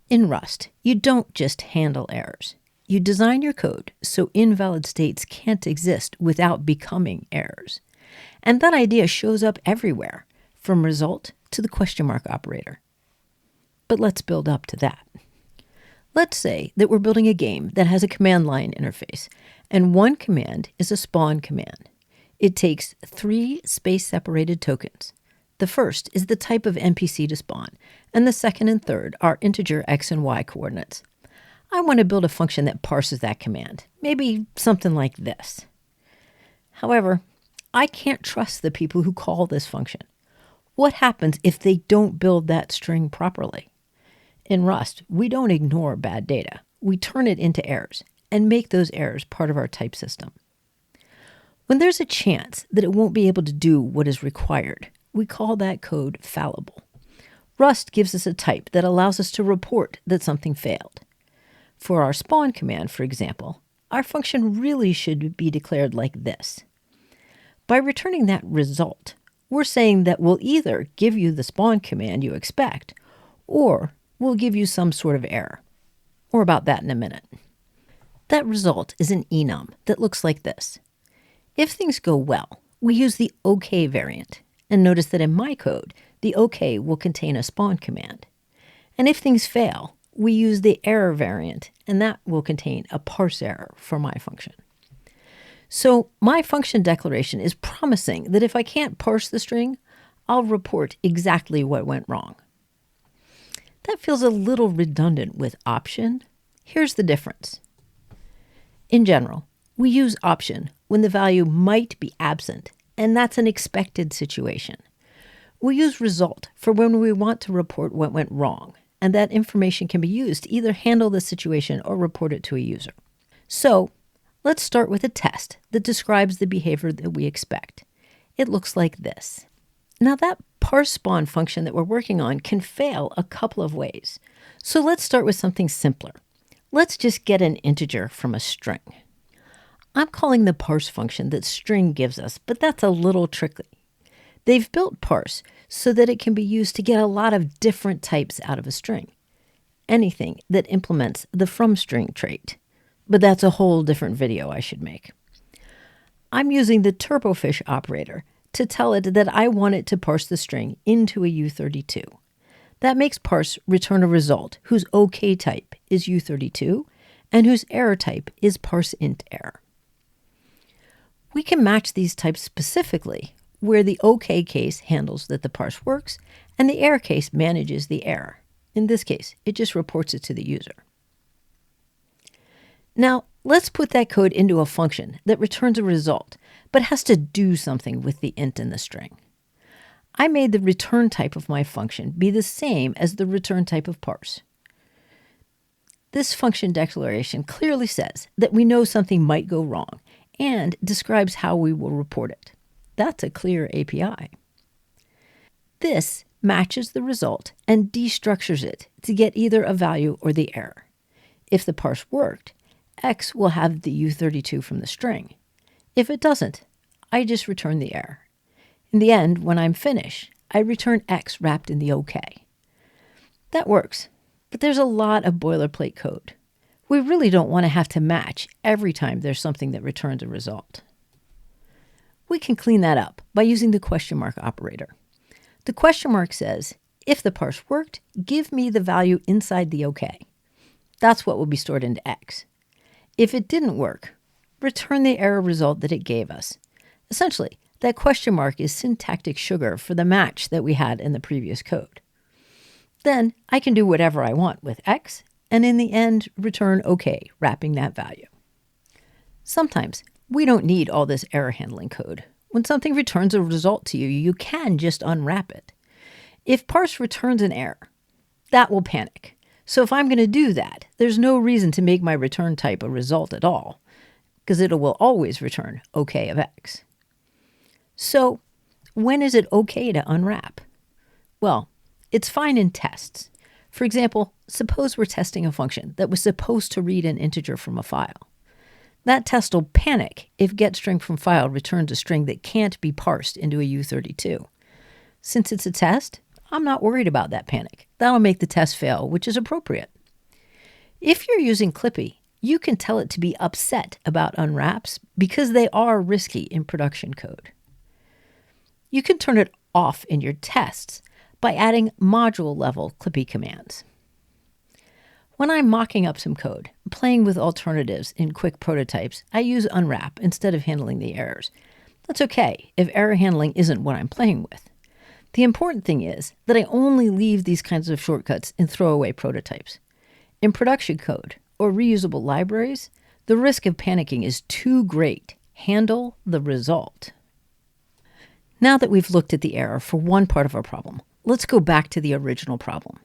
In Rust, you don't just handle errors. You design your code so invalid states can't exist without becoming errors. And that idea shows up everywhere, from result to the question mark operator. But let's build up to that. Let's say that we're building a game that has a command line interface, and one command is a spawn command. It takes 3 space-separated tokens. The first is the type of NPC to spawn, and the second and third are integer x and y coordinates. I want to build a function that parses that command, maybe something like this. However, I can't trust the people who call this function. What happens if they don't build that string properly? In Rust, we don't ignore bad data. We turn it into errors and make those errors part of our type system. When there's a chance that it won't be able to do what is required, we call that code fallible. Rust gives us a type that allows us to report that something failed. For our spawn command, for example, our function really should be declared like this. By returning that result, we're saying that we'll either give you the spawn command you expect, or we'll give you some sort of error. More about that in a minute. That result is an enum that looks like this. If things go well, we use the OK variant, and notice that in my code, the OK will contain a spawn command. And if things fail, we use the error variant, and that will contain a parse error for my function. So my function declaration is promising that if I can't parse the string, I'll report exactly what went wrong. That feels a little redundant with option. Here's the difference. In general, we use option when the value might be absent, and that's an expected situation. We use result for when we want to report what went wrong, and that information can be used to either handle the situation or report it to a user. So let's start with a test that describes the behavior that we expect. It looks like this. Now that parse spawn function that we're working on can fail a couple of ways. So let's start with something simpler. Let's just get an integer from a string. I'm calling the parse function that string gives us, but that's a little tricky. They've built parse so that it can be used to get a lot of different types out of a string. Anything that implements the from string trait. But that's a whole different video I should make. I'm using the turbofish operator to tell it that I want it to parse the string into a U32. That makes parse return a result whose OK type is U32 and whose error type is parseInt error. We can match these types specifically where the OK case handles that the parse works and the error case manages the error. In this case, it just reports it to the user. Now, let's put that code into a function that returns a result, but has to do something with the int in the string. I made the return type of my function be the same as the return type of parse. This function declaration clearly says that we know something might go wrong and describes how we will report it. That's a clear API. This matches the result and destructures it to get either a value or the error. If the parse worked, X will have the U32 from the string. If it doesn't, I just return the error. In the end, when I'm finished, I return X wrapped in the OK. That works, but there's a lot of boilerplate code. We really don't want to have to match every time there's something that returns a result. We can clean that up by using the question mark operator. The question mark says, if the parse worked, give me the value inside the OK. That's what will be stored into X. If it didn't work, return the error result that it gave us. Essentially, that question mark is syntactic sugar for the match that we had in the previous code. Then I can do whatever I want with X, and in the end, return OK, wrapping that value. Sometimes we don't need all this error handling code. When something returns a result to you, you can just unwrap it. If parse returns an error, that will panic. So if I'm going to do that, there's no reason to make my return type a result at all, because it will always return OK of X. So when is it OK to unwrap? Well, it's fine in tests. For example, suppose we're testing a function that was supposed to read an integer from a file. That test will panic if getStringFromFile returns a string that can't be parsed into a U32. Since it's a test, I'm not worried about that panic. That'll make the test fail, which is appropriate. If you're using Clippy, you can tell it to be upset about unwraps because they are risky in production code. You can turn it off in your tests by adding module-level Clippy commands. When I'm mocking up some code, playing with alternatives in quick prototypes, I use unwrap instead of handling the errors. That's okay if error handling isn't what I'm playing with. The important thing is that I only leave these kinds of shortcuts in throwaway prototypes. In production code or reusable libraries, the risk of panicking is too great. Handle the result. Now that we've looked at the error for one part of our problem, let's go back to the original problem.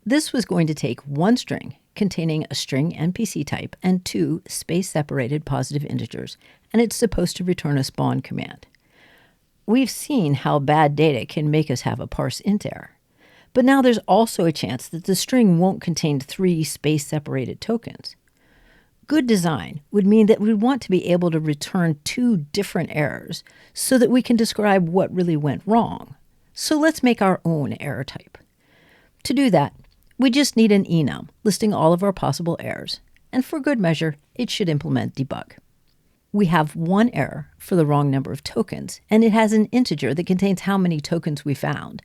This was going to take one string containing a string NPC type and two space-separated positive integers, and it's supposed to return a spawn command. We've seen how bad data can make us have a parse int error. But now there's also a chance that the string won't contain three space-separated tokens. Good design would mean that we want to be able to return two different errors so that we can describe what really went wrong. So let's make our own error type. To do that, we just need an enum listing all of our possible errors, and for good measure, it should implement debug. We have one error for the wrong number of tokens, and it has an integer that contains how many tokens we found,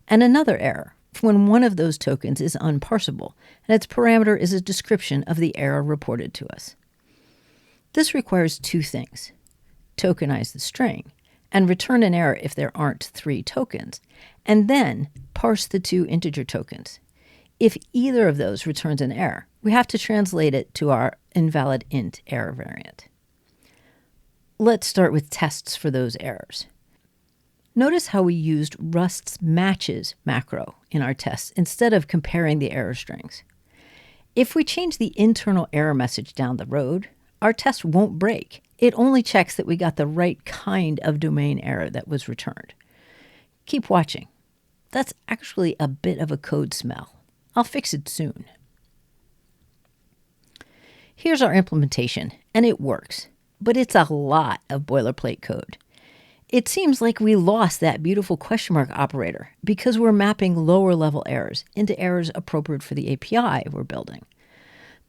and another error when one of those tokens is unparsable, and its parameter is a description of the error reported to us. This requires two things: tokenize the string, and return an error if there aren't three tokens, and then parse the two integer tokens. If either of those returns an error, we have to translate it to our invalid int error variant. Let's start with tests for those errors. Notice how we used Rust's matches macro in our tests instead of comparing the error strings. If we change the internal error message down the road, our test won't break. It only checks that we got the right kind of domain error that was returned. Keep watching. That's actually a bit of a code smell. I'll fix it soon. Here's our implementation, and it works, but it's a lot of boilerplate code. It seems like we lost that beautiful question mark operator because we're mapping lower level errors into errors appropriate for the API we're building.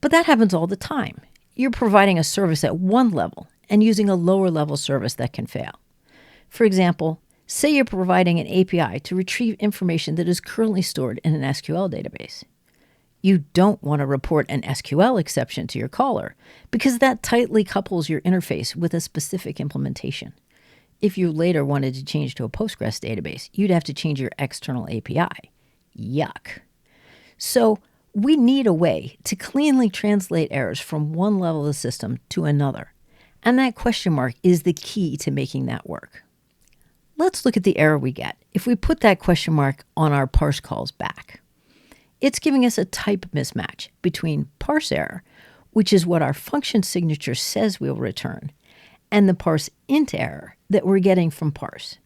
But that happens all the time. You're providing a service at one level and using a lower level service that can fail. For example, say you're providing an API to retrieve information that is currently stored in an SQL database. You don't want to report an SQL exception to your caller because that tightly couples your interface with a specific implementation. If you later wanted to change to a Postgres database, you'd have to change your external API. Yuck. So we need a way to cleanly translate errors from one level of the system to another. And that question mark is the key to making that work. Let's look at the error we get if we put that question mark on our parse calls back. It's giving us a type mismatch between parse error, which is what our function signature says we'll return, and the parse int error that we're getting from parse.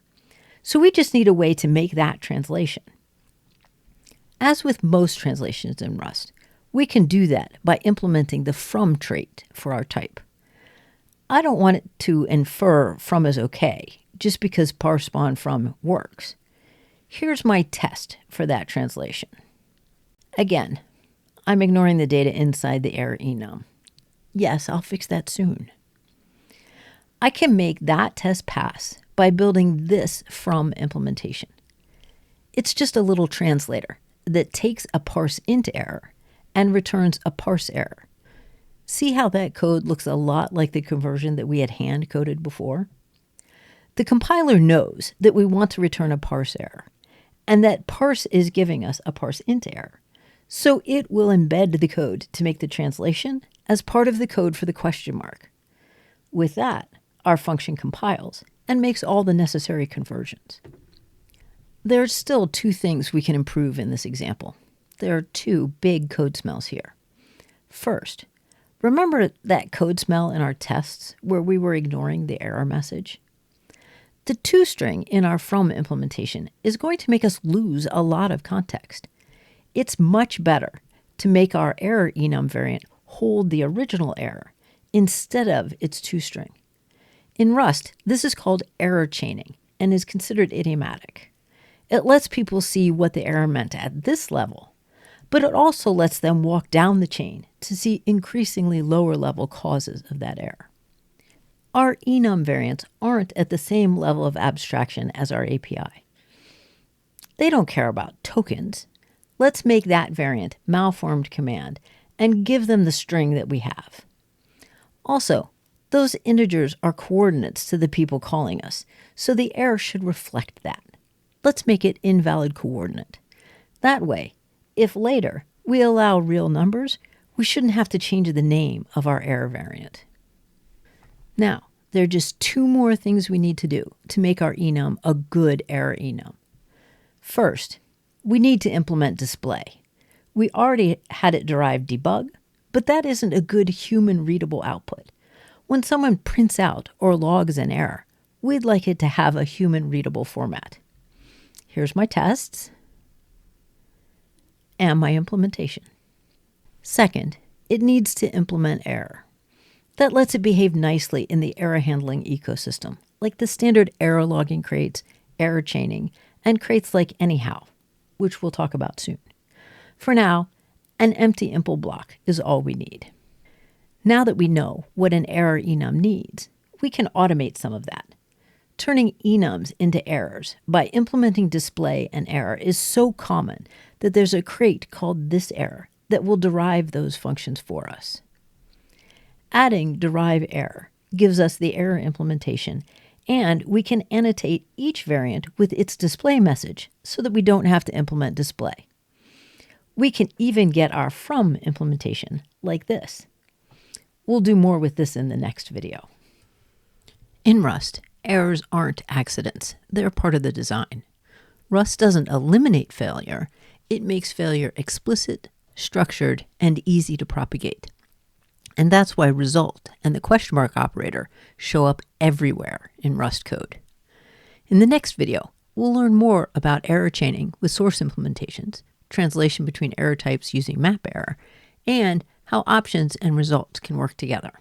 So we just need a way to make that translation. As with most translations in Rust, we can do that by implementing the from trait for our type. I don't want it to infer from is okay, just because parse spawn from works. Here's my test for that translation. Again, I'm ignoring the data inside the error enum. Yes, I'll fix that soon. I can make that test pass by building this from implementation. It's just a little translator that takes a parse int error and returns a parse error. See how that code looks a lot like the conversion that we had hand-coded before? The compiler knows that we want to return a parse error, and that parse is giving us a parse int error. So it will embed the code to make the translation as part of the code for the question mark. With that, our function compiles and makes all the necessary conversions. There's still two things we can improve in this example. There are two big code smells here. First, remember that code smell in our tests where we were ignoring the error message? The toString in our from implementation is going to make us lose a lot of context. It's much better to make our error enum variant hold the original error instead of its toString. In Rust, this is called error chaining and is considered idiomatic. It lets people see what the error meant at this level, but it also lets them walk down the chain to see increasingly lower level causes of that error. Our enum variants aren't at the same level of abstraction as our API. They don't care about tokens. Let's make that variant malformed command and give them the string that we have. Also, those integers are coordinates to the people calling us, so the error should reflect that. Let's make it invalid coordinate. That way, if later we allow real numbers, we shouldn't have to change the name of our error variant. Now, there are just two more things we need to do to make our enum a good error enum. First, we need to implement display. We already had it derive debug, but that isn't a good human-readable output. When someone prints out or logs an error, we'd like it to have a human-readable format. Here's my tests and my implementation. Second, it needs to implement error. That lets it behave nicely in the error handling ecosystem, like the standard error logging crates, error chaining, and crates like anyhow, which we'll talk about soon. For now, an empty impl block is all we need. Now that we know what an error enum needs, we can automate some of that. Turning enums into errors by implementing display and error is so common that there's a crate called thiserror that will derive those functions for us. Adding derive error gives us the error implementation, and we can annotate each variant with its display message so that we don't have to implement display. We can even get our from implementation like this. We'll do more with this in the next video. In Rust, errors aren't accidents. They're part of the design. Rust doesn't eliminate failure. It makes failure explicit, structured, and easy to propagate. And that's why result and the question mark operator show up everywhere in Rust code. In the next video, we'll learn more about error chaining with source implementations, translation between error types using map error, and how options and results can work together.